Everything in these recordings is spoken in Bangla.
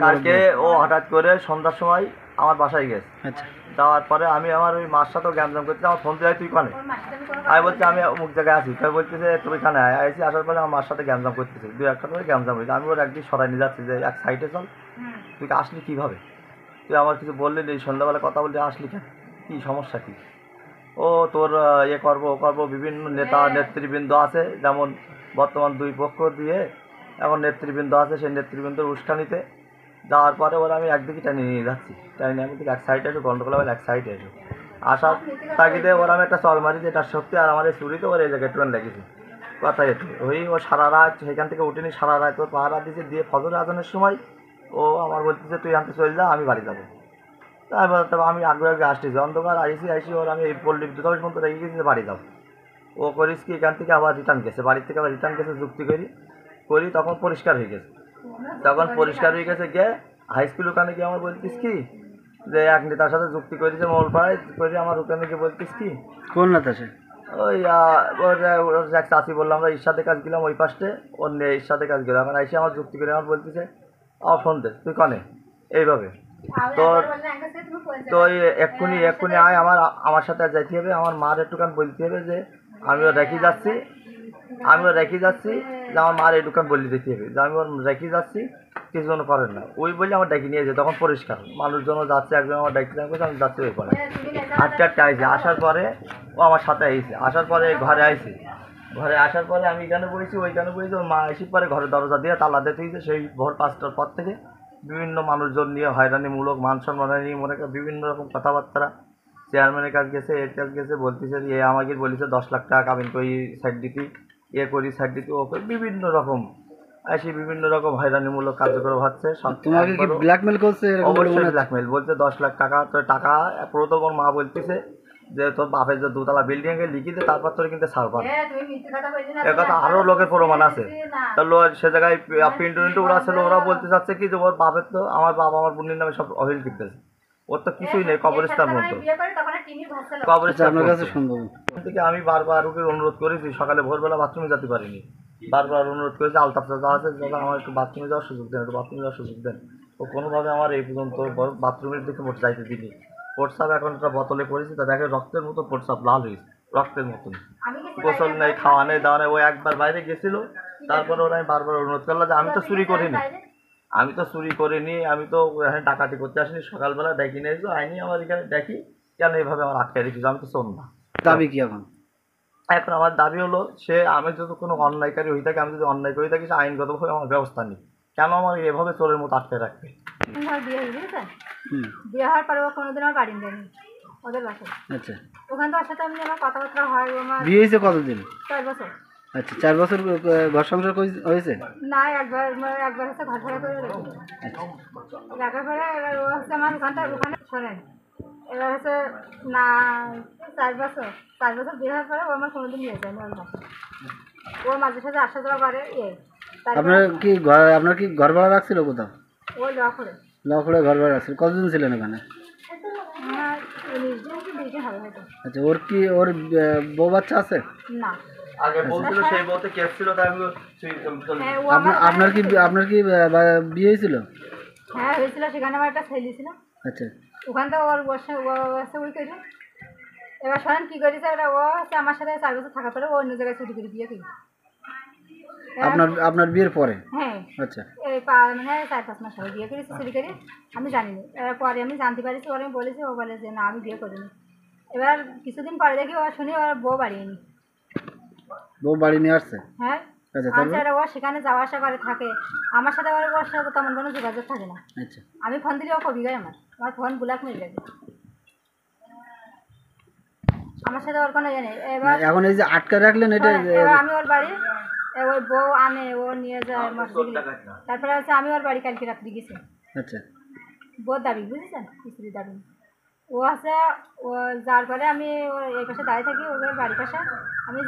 কালকে ও হঠাৎ করে সন্ধ্যার সময় আমার বাসায় গেছে। আচ্ছা, যাওয়ার পরে আমি আমার ওই মার সাথেও গ্যামজাম করছি। আমার ফোন দিয়ে তুই কানে, আমি বলছি আমি অমুক জায়গায় আছি। তাই বলতেছে তুমি কানে আইসি। আসার পরে আমার মার সাথে গ্যামজাম করতেছে, দু একটা করে গ্যামজাম হয়েছে। আমি ওর একদিন সরাই নিয়ে যাচ্ছি যে এক সাইডে চল, তুই আসলি কীভাবে, তুই আমার কিছু বললি এই সন্ধ্যাবেলা কথা বলতে আসলি কেন, কী সমস্যা কী? ও তোর ইয়ে করবো ও করবো, বিভিন্ন নেতা নেতৃবৃন্দ আছে, যেমন বর্তমান দুই পক্ষ দিয়ে এখন নেতৃবৃন্দ আছে, সেই নেতৃবৃন্দর উস্কানিতে যাওয়ার পরে ওরা আমি একদিকে টেনে নিয়ে যাচ্ছি। টেনে আমি এক সাইডে এসে গন্ডগোল হবে, এক সাইডে এসে আসার তাগিদে ওরা আমি একটা চল মারি, যেটা সত্যি। আর আমার এই চুরিতে ওর এই জায়গায় ট্রেন লেগেছে কথা এটু। ওই ও সারা রাত সেখান থেকে উঠিনি, সারা রাত ওর পাহারা দিয়েছে। দিয়ে ফজর আজানের সময় ও আমার বলতেছে তুই আনতে চলে যা, আমি বাড়ি যাবো। তারপর আমি আগে আগে আসতেছি, অন্ধকার আইসি ওর আমি এই পল্লী বিদ্যুৎ অফিস পর্যন্ত রেখে গেছি বাড়ি যাবো। ও করিস কি এখান থেকে আবার রিটার্ন গেছে, বাড়ির থেকে আবার রিটার্ন গেছে, যুক্তি করি তখন পরিষ্কার হয়ে গেছে। তখন পরিষ্কার হয়ে গেছে গিয়ে হাই স্কুল ওখানে গিয়ে আমার বলতিস কি যে এক নেতার সাথে যুক্তি করেছে মোলপাড়ায় করে, আমার ওখানে গিয়ে বলতিস কি কোন নেতা সে, ওই ওর এক চাষি বললাম আমরা ঈর্ষাদের কাজ গেলাম ওই পাশে, ওর নিয়ে ঈর্ষাদের কাজ গেলাম। এখন এসে আমার যুক্তি করে আমার বলতেছে আমার ফোন দে তুই কনে এইভাবে। তো এক্ষুনি আয়, আমার সাথে যাইতে হবে, আমার মার একটুখান বলতে হবে যে আমিও রেখে যাচ্ছি যে আমার মার একটুখান বলে দিতে হবে যে আমি ওর রেখে যাচ্ছি, কিছু জন করেন না। ওই বলে আমার ডেকে নিয়ে যায়, তখন পরিষ্কার মানুষজন যাচ্ছে, একজন আমার ডেকে আমি যাচ্ছি ওই পরে। আটটা আইসি, আসার পরে ও আমার সাথে আইসি, আসার পরে ঘরে আসার পরে আমি এখানে বলেছি ওইখানে বলেছি। ওর মা এসে পরে ঘরে দরজা দিয়ে তালা দিতে হয়েছে। সেই ভোর 5টার পর থেকে বিভিন্ন মানুষজন নিয়ে হয়রানিমূলক মান সম্মানী মনে করে বিভিন্ন রকম কথাবার্তা, চেয়ারম্যানের কাজ গেছে, এর কাজ গেছে, বলতেছে এ আমাকে বলেছে 10 লাখ টাকা কাবিন করি সাইড দিতে, এ করি সাইড দিতে, ও করি বিভিন্ন রকম আসি, বিভিন্ন রকম হয়রানিমূলক কার্যক্রম হচ্ছে। ব্ল্যাকমেল করছে, অবশ্যই ব্ল্যাকমেল বলছে 10 লাখ টাকা। তো টাকা প্রথম ওর মা বলতেছে যে তোর বাপের যে 2তলা বিল্ডিংয়ে লিখে দে, তারপর তোর কিন্তু সার্ভার। এ কথা আরও লোকের প্রমাণ আছে। তাহলে সে জায়গায় প্রিন্ট ওরা ছিল, ওরা বলতে চাচ্ছে কি যে ওর বাপের তো আমার বাবা আমার বোনের নামে সব অহিল কিনতেছে, ওর তো কিছুই নেই, কবরস্থান মতো কবরস্থান থেকে। আমি বারবার ওকে অনুরোধ করেছি, সকালে ভোরবেলা বাথরুমে যেতে পারিনি, বারবার অনুরোধ করেছি আলতাফ চাচা আছে দাদা আমার একটু বাথরুমে যাওয়ার সুযোগ দেন, ও কোনোভাবে আমার এই পর্যন্ত বাথরুমের দিকে মোট যাইতে দিনি। প্রস্রাব এখন একটা বোতলে করেছি, তা দেখে রক্তের মতো প্রস্রাব, লাল হয়েছে রক্তের মতন, গোসল নেই, খাওয়া নেই, দাওয়া নেই। ও একবার বাইরে গেছিল, তারপরে ওরা আমি বারবার অনুরোধ করলাম যে আমি তো চুরি করিনি, আমি তো এখানে ডাকাতি করতে আসিনি, সকালবেলা ডেকে নিয়ে এসো আইনি আমার এখানে দেখি কেন এইভাবে আমার আটকে রেখেছি, আমি তো শোন না। দাবি কি এখন আমার দাবি হলো আমি যদি কোনো অন্যায়কারী হয়ে থাকি, আমি যদি অন্যায় করে থাকি, সে আইনগতভাবে আমার ব্যবস্থা নিই, কেন আমার এভাবে চোরের মতো আটকে রাখবে। বিয়ে হওয়ার পরে ও কোনোদিন আমার বাড়ি যায়নি ওদের বাসায়। আচ্ছা, ওখানে তো ওর সাথে আমি আমার কথাবার্তা হয়। আমার বিয়ে হয়েছে কতদিন? 4 বছর। আচ্ছা, 4 বছর ঘর সংসার হয়েছে না? একবার হচ্ছে ঘর ভাড়া করে রাখার পরে এবার ও হচ্ছে আমার ওখানে শোনেন, এবার হচ্ছে না 4 বছর বিয়ে হওয়ার পরে ও আমার কোনোদিন নিয়ে যায়নি ওর বাসায়। ও মাঝে সাথে আসা যাওয়া করে। আপনার কি ঘর ভাড়া রাখছিল কোথাও? ও লখড়ে ঘর ভাড়া রাখছিল। কতদিন ছিলেন ওখানে? 19 দিন কি 20 দিন হবে হয়তো। আচ্ছা, ওর বউ বাচ্চা আছে? না, আগে বলছিল সেই বউতে কেস ছিল, তাই আপনার কি বিয়ে হয়েছিল? হ্যাঁ হয়েছিল, সেখানে আমার একটা ছেলে ছিল। আচ্ছা, ওখান থেকে ওর বসে ওই করি। এবার শোনেন কি করেছে, ও হচ্ছে আমার সাথে 4 বছর থাকার পরে ও অন্য জায়গায় চুরি করে বিয়ে করি। আপনার বিয়ের পরে? হ্যাঁ। আচ্ছা, এই 4-5 মাস হয়ে বিয়ে করেছি চুরি করে, আমি জানিনি। পরে আমি জানতে পারিছি, ওর আমি বলেছি, ও বলে যে না আমি বিয়ে করিনি। এবার কিছুদিন পরে দেখি ও শুনি ওর বউ বাড়ি নিয়ে আসছে। হ্যাঁ, আচ্ছা, ও সেখানে যাওয়া আসা করে থাকে, আমার সাথে ওর সাথে তেমন কোনো যোগাযোগ থাকে না। আচ্ছা, আমি ফোন দিলে ও কবি গায়, আমার ফোন ব্ল্যাক মেরে যাবে, আমার সাথে ওর কোনো জানে। এবার এখন এই যে আটকা রাখলেন, এটা আমি ওর বাড়ি ওই বউ আনে, ও নিয়ে যায় মসজিদে। তারপরে হচ্ছে আমি ওর বাড়ি কালকে রাত্রি গেছি। আচ্ছা, বউর দাবি, বুঝেছেন, স্ত্রীর দাবি। ও আছে, ও যার পরে আমি ওর এই পাশে দাঁড়িয়ে থাকি, ওদের বাড়ির পাশে। আমি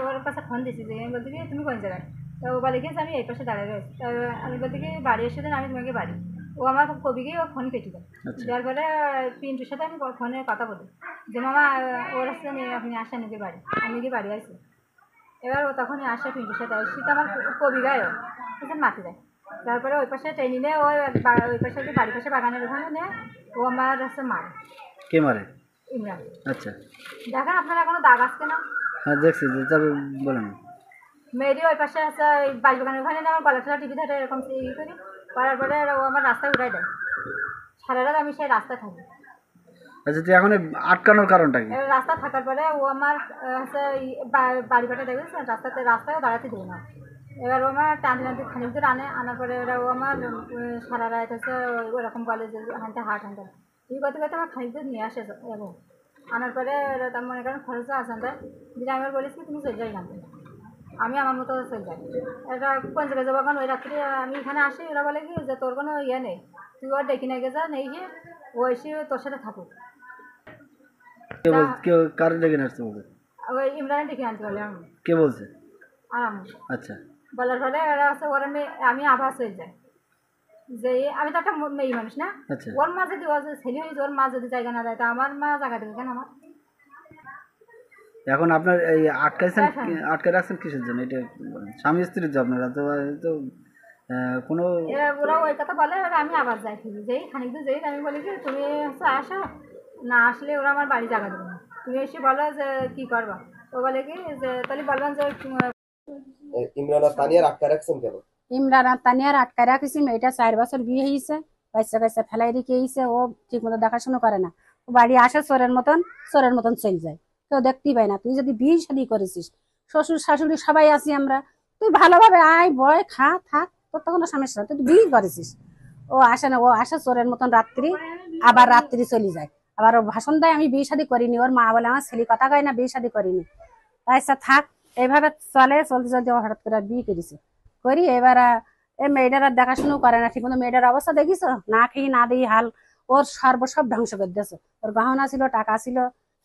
ওর কাছে ফোন দিচ্ছি যে আমি বলতে কি তুমি কোন জায়গায়, তো ও বলে গিয়েছে আমি এই পাশে দাঁড়িয়ে রয়েছি। তো আমি বলতে কি বাড়ি এসে দেন, আমি তোমাকে বাড়ি। ও ও আমার কবিকে ও ফোন কেটে দেয়। দেওয়ার পরে পিন্টুর সাথে আমি ফোনে কথা বলি যে মামা ওর আসছে আপনি আসেন নাকি বাড়ি, আমি কি বাড়ি আসি। এবার ও তখনই আসে পিন্টুর সাথে, শীত আমার কবি গায়ে ও মাতি দেয়। তারপরে ওই পাশে ট্রেনে নিয়ে ওই পাশে বাড়ির পাশে বাগানের ওখানে নিয়ে ও আমার হচ্ছে মারে। কে মারে? ইমরান। আচ্ছা, দেখেন আপনারা কোনো দাগ আসছে না? হ্যাঁ দেখছি, তবে বলেন। মেয়েরই ওই পাশে আছে ওই বাড়ি বাগানের ওখানে নিয়ে আমার গলা ঠেলা টিভি ধরে এরকম ই করি করার পরে ও আমার রাস্তায় উঠাই দেয়। সারা রাত আমি সেই রাস্তায় থাকি। আচ্ছা, তুই এখন আটকানোর কারণটা কি? রাস্তা থাকার পরে ও আমার হচ্ছে বাড়ি বাটা দেখেছে রাস্তায় দাঁড়াতে দেবে না। এবার ও আমার টানতে টানতে খানিক দূর আনার পরে এবার ও আমার সারা রাত হচ্ছে ওরকম বলে যে হানতে হাঁটতে এই করতে করতে আমার খানিক দূর নিয়ে আসে এবং আনার পরে তার মনে করেন খরচা আসান দেয় যেটা আমি বলেছি তুমি চলে যাই জানতে, আমি আমার মতো চলে যাই। এটা কোন জায়গায় যাবো কারণ ওই রাত্রে আমি এখানে আসি, ওরা বলে কি যে তোর কোনো ইয়ে নেই, তুই ওর ডেকে নিয়ে গেছা নেই গিয়ে ও এসে তোর সাথে থাকুক। কার ডেকে আসতে বলছে? ওই ইমরানের ডেকে আনতে বলে আমি। কে বলছে? আরাম। আচ্ছা, বলার ফলে ওরা হচ্ছে ওরা আমি আভাস হয়ে যাই যে আমি তো একটা মেয়ে মানুষ না, আচ্ছা। ওর মা যদি ছেলে হয়েছে ওর মা যদি জায়গা না দেয় তা আমার মা জায়গা দেবে কেন আমার? এখন আপনার এই আটকে রাখছেন কিসের জন্য? এটা স্বামী স্ত্রীর জন্য, আপনারা তো তো কোনো ওরা ওই কথা বলে আমি আবার যাই ফিরি যেই খানিক দূর যেই আমি বলি কি তুমি হচ্ছে আসো না, আসলে ওরা আমার বাড়ি জায়গা দেবে না, তুমি এসে বলো যে কি করবা। ও বলে কি যে তাহলে বলবেন যে ইমরান আর তানিয়ার আটকা রাখছেন কেন? ইমরান আর তানিয়ার আটকা রাখিছি, মেয়েটা 4 বছর বিয়ে হয়েছে, বাচ্চা কাচ্চা ফেলাই রেখে এসে ও ঠিক মতো দেখাশোনা করে না। ও বাড়ি আসে চোরের মতন চলে যায়, কেউ দেখতেই পায় না। তুই যদি বিয়ে শাদী করেছিস, শ্বশুর শাশুড়ি সবাই আছি আমরা, তুই ভালোভাবে আয় বয় খা থাক, তোর তো কোনো সমস্যা, তুই বিয়ে করেছিস। ও আসে না, ও আসে চোরের মতন রাত্রি, আবার রাত্রি চলে যায়, আবার ও ভাষণ দেয় আমি বিয়ে শাদী করিনি। ওর মা বলে আমার ছেলে কথা কয় না, বিয়ে শাদী করিনি। আচ্ছা থাক, এইভাবে চলতে চলতে ও হঠাৎ করে বিয়ে করেছে করি। এবার এই মেয়েটার আর দেখাশুনো করে না ঠিক মতো। মেয়েটার অবস্থা দেখিস, না খেয়ে না দিই হাল, ওর সর্বসব ধ্বংস করে দিয়েছে। ওর গহনা ছিল, টাকা ছিল,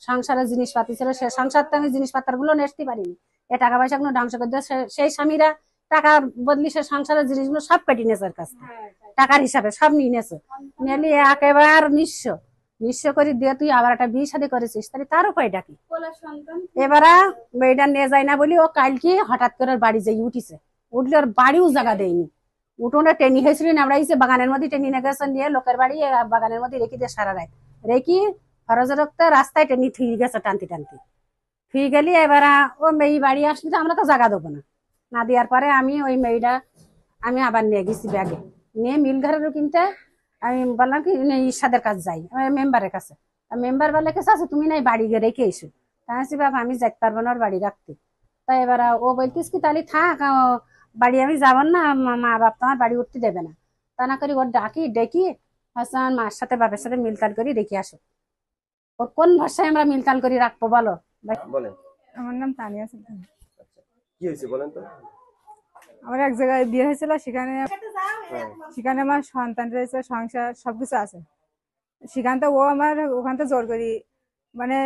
সংসারের জিনিসপাতি ছিল, সে সংসার তো আমি জিনিসপত্র গুলো নেসতে পারিনি, এই টাকা পয়সা গুলো ধ্বংস করে দিয়েছে। সেই স্বামীরা টাকার বদলি সে সংসারের জিনিসগুলো সব কেটে নিয়েছে, ওর কাছে টাকার হিসাবে সব নিয়ে নিয়েছে। নিয়ে একেবারে নিঃস্ব করে দিয়ে তুই আবার একটা বিয়ে শাদী করেছিস, তাহলে তার উপায়টা কি? এবারে মেয়েটা নিয়ে যায় না বলি ও কালকে হঠাৎ করে বাড়ি যাই উঠিছে, উঠলে ওর বাড়িও জায়গা দেয়নি। উঠোনে টেনি হয়েছিল, নামড়াইছে বাগানের মধ্যে টেনি নিয়ে গেছে, নিয়ে লোকের বাড়ি বাগানের মধ্যে রেখে দিয়ে সারা রাত রেখি ফরজের রক্তে রাস্তায় টেনি থুই গেছে টানতে টানতে থুই গেলি। এবার ও মেয়ে বাড়ি আসলি তো আমরা তো জায়গা দেবো না, না দেওয়ার পরে আমি ওই মেয়েটা আমি আবার নিয়ে গেছি ব্যাগে নিয়ে মিল ঘরেরও কিনতে। আমি বললাম কি ঈর্ষাদের কাছে যাই, মেম্বারের কাছে। মেম্বার বলে কেসে আছে তুমি নাই বাড়ি গিয়ে রেখে এসো। তাই আছি বাবা আমি যাইতে পারবো না ওর বাড়ি রাখতে। তাই এবার ও বলতিস কি তাহলে থাক, বাড়ি আমি যাব না, মা বাপ তোমার বাড়ি উঠতে দেবে না। তা না করি ওর ডেকি হচ্ছে আমার মার সাথে বাপের সাথে মিলতাল করি রেখে আসো। ওর কোন ভাষায় আমরা মিলতাল করি রাখবো বলো? বলেন। আমার নাম তানিয়া সুলতান। আচ্ছা, কি হয়েছে বলেন তো? আমার এক জায়গায় বিয়ে হয়েছিল, সেখানে আমার সন্তান রয়েছে, সংসার সবকিছু আছে। সেখান থেকে ও আমার ওখান থেকে জোর করি মানে